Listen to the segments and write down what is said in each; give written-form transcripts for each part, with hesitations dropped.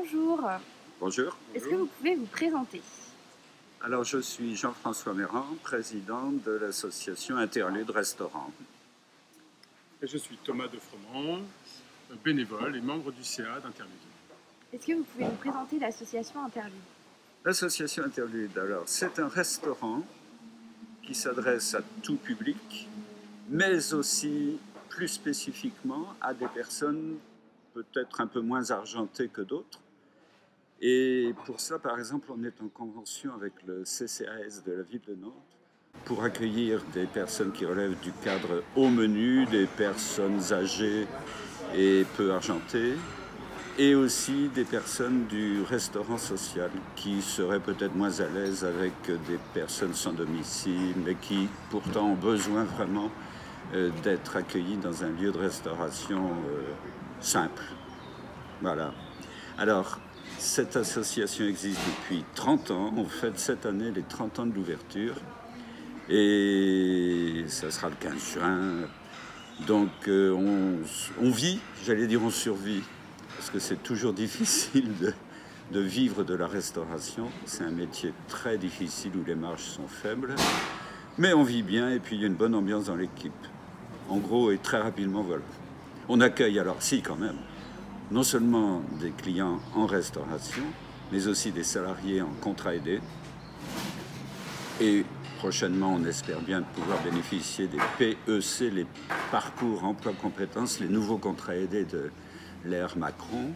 Bonjour. Bonjour. Est-ce que vous pouvez vous présenter? Alors, je suis Jean-François Mérand, président de l'association Interlude Restaurant. Et je suis Thomas Defremont, bénévole et membre du CA d'Interlude. Est-ce que vous pouvez nous présenter l'association Interlude? L'association Interlude, alors, c'est un restaurant qui s'adresse à tout public, mais aussi plus spécifiquement à des personnes peut-être un peu moins argentées que d'autres. Et pour ça, par exemple, on est en convention avec le CCAS de la ville de Nantes pour accueillir des personnes qui relèvent du cadre haut menu, des personnes âgées et peu argentées, et aussi des personnes du restaurant social qui seraient peut-être moins à l'aise avec des personnes sans domicile, mais qui pourtant ont besoin vraiment d'être accueillis dans un lieu de restauration simple. Voilà. Alors, cette association existe depuis 30 ans. On fête cette année les 30 ans de l'ouverture. Et ça sera le 15 juin. Donc, on vit, j'allais dire on survit, parce que c'est toujours difficile de vivre de la restauration. C'est un métier très difficile où les marges sont faibles. Mais on vit bien et puis il y a une bonne ambiance dans l'équipe. En gros, et très rapidement, voilà. On accueille alors, si quand même, non seulement des clients en restauration, mais aussi des salariés en contrat aidé. Et prochainement, on espère bien pouvoir bénéficier des PEC, les parcours emploi compétences, les nouveaux contrats aidés de l'ère Macron.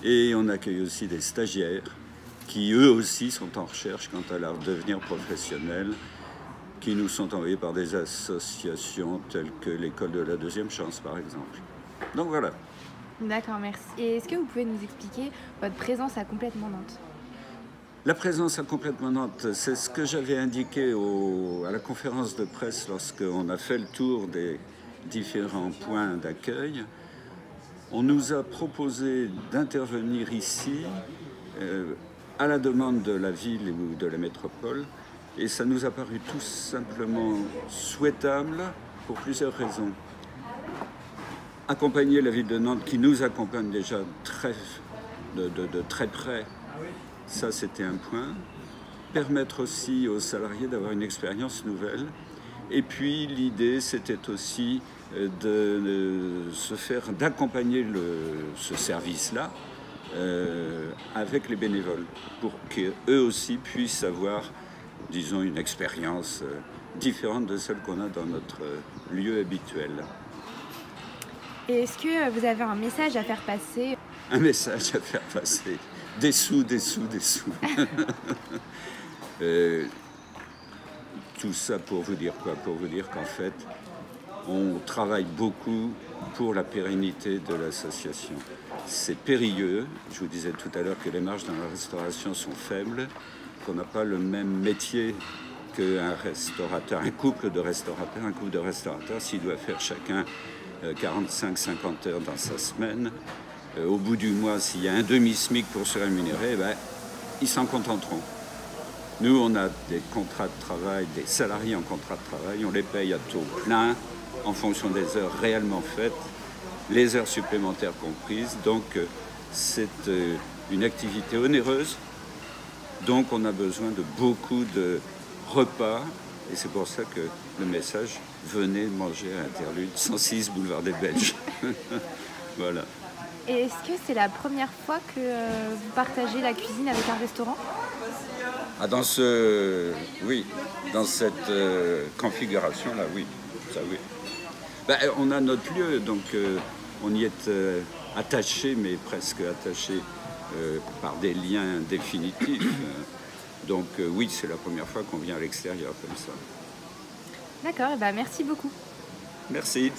Et on accueille aussi des stagiaires qui, eux aussi, sont en recherche quant à leur devenir professionnel, qui nous sont envoyés par des associations telles que l'École de la Deuxième Chance, par exemple. Donc voilà. D'accord, merci. Et est-ce que vous pouvez nous expliquer votre présence à Complètement Nantes? La présence à Complètement Nantes, c'est ce que j'avais indiqué à la conférence de presse lorsqu'on a fait le tour des différents points d'accueil. On nous a proposé d'intervenir ici à la demande de la ville ou de la métropole, et ça nous a paru tout simplement souhaitable pour plusieurs raisons. Accompagner la ville de Nantes qui nous accompagne déjà de très près, ça c'était un point. Permettre aussi aux salariés d'avoir une expérience nouvelle. Et puis l'idée c'était aussi d'accompagner ce service-là avec les bénévoles pour qu'eux aussi puissent avoir, disons, une expérience différente de celle qu'on a dans notre lieu habituel. Et est-ce que vous avez un message à faire passer? Un message à faire passer. Des sous, des sous, des sous. Tout ça pour vous dire quoi? Pour vous dire qu'en fait, on travaille beaucoup pour la pérennité de l'association. C'est périlleux. Je vous disais tout à l'heure que les marges dans la restauration sont faibles, qu'on n'a pas le même métier qu'un restaurateur, un couple de restaurateurs. Un couple de restaurateurs, s'il doit faire chacun 45-50 heures dans sa semaine, au bout du mois, s'il y a un demi-SMIC pour se rémunérer, ils s'en contenteront. Nous, on a des contrats de travail, des salariés en contrat de travail, on les paye à taux plein en fonction des heures réellement faites, les heures supplémentaires comprises. Donc, c'est une activité onéreuse. Donc, on a besoin de beaucoup de repas. Et c'est pour ça que le message, venez manger à Interlude, 106 boulevard des Belges. Voilà. Et est-ce que c'est la première fois que vous partagez la cuisine avec un restaurant? Ah, oui, dans cette configuration-là, oui. Ça, oui. On a notre lieu, donc on y est attaché, mais presque attaché par des liens définitifs. Donc oui, c'est la première fois qu'on vient à l'extérieur comme ça. D'accord, et merci beaucoup. Merci.